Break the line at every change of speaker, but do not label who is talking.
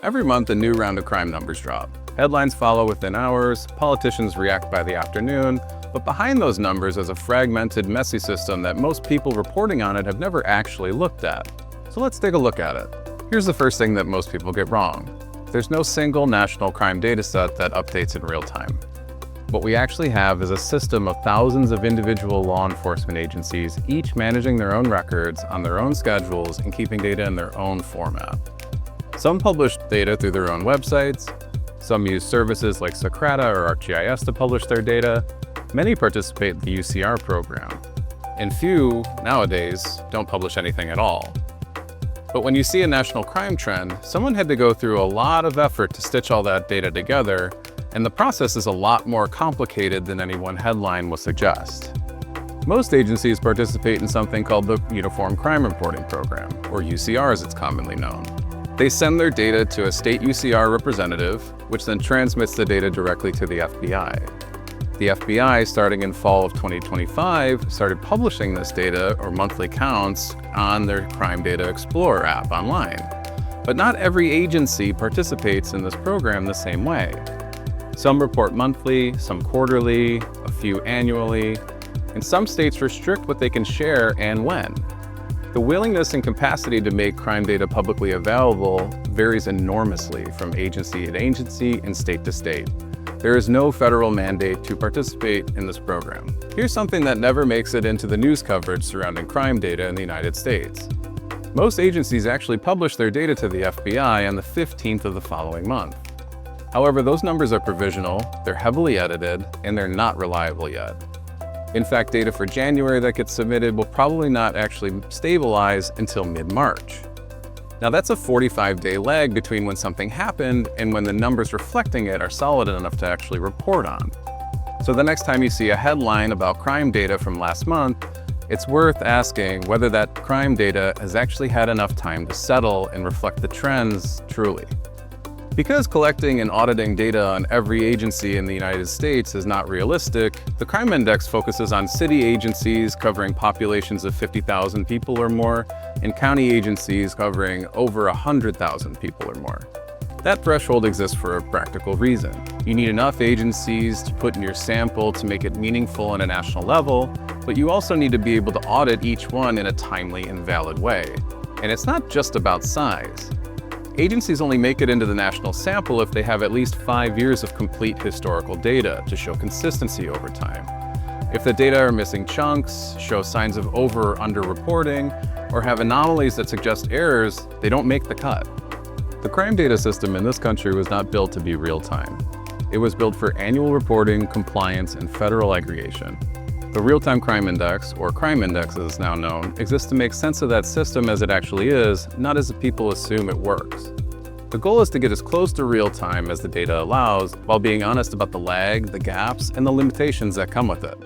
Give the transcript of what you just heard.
Every month, a new round of crime numbers drop. Headlines follow within hours, politicians react by the afternoon, but behind those numbers is a fragmented, messy system that most people reporting on it have never actually looked at. So let's take a look at it. Here's the first thing that most people get wrong. There's no single national crime dataset that updates in real time. What we actually have is a system of thousands of individual law enforcement agencies, each managing their own records on their own schedules and keeping data in their own format. Some publish data through their own websites, some use services like Socrata or ArcGIS to publish their data, many participate in the UCR program, and few, nowadays, don't publish anything at all. But when you see a national crime trend, someone had to go through a lot of effort to stitch all that data together, and the process is a lot more complicated than any one headline will suggest. Most agencies participate in something called the Uniform Crime Reporting Program, or UCR as it's commonly known. They send their data to a state UCR representative, which then transmits the data directly to the FBI. The FBI, starting in fall of 2025, started publishing this data, or monthly counts, on their Crime Data Explorer app online. But not every agency participates in this program the same way. Some report monthly, some quarterly, a few annually, and some states restrict what they can share and when. The willingness and capacity to make crime data publicly available varies enormously from agency to agency and state to state. There is no federal mandate to participate in this program. Here's something that never makes it into the news coverage surrounding crime data in the United States. Most agencies actually publish their data to the FBI on the 15th of the following month. However, those numbers are provisional, they're heavily edited, and they're not reliable yet. In fact, data for January that gets submitted will probably not actually stabilize until mid-March. Now that's a 45-day lag between when something happened and when the numbers reflecting it are solid enough to actually report on. So the next time you see a headline about crime data from last month, it's worth asking whether that crime data has actually had enough time to settle and reflect the trends truly. Because collecting and auditing data on every agency in the United States is not realistic, the Crime Index focuses on city agencies covering populations of 50,000 people or more, and county agencies covering over 100,000 people or more. That threshold exists for a practical reason. You need enough agencies to put in your sample to make it meaningful on a national level, but you also need to be able to audit each one in a timely and valid way. And it's not just about size. Agencies only make it into the national sample if they have at least 5 years of complete historical data to show consistency over time. If the data are missing chunks, show signs of over or under-reporting, or have anomalies that suggest errors, they don't make the cut. The crime data system in this country was not built to be real-time. It was built for annual reporting, compliance, and federal aggregation. The Real-Time Crime Index, or Crime Index as it's now known, exists to make sense of that system as it actually is, not as people assume it works. The goal is to get as close to real time as the data allows, while being honest about the lag, the gaps, and the limitations that come with it.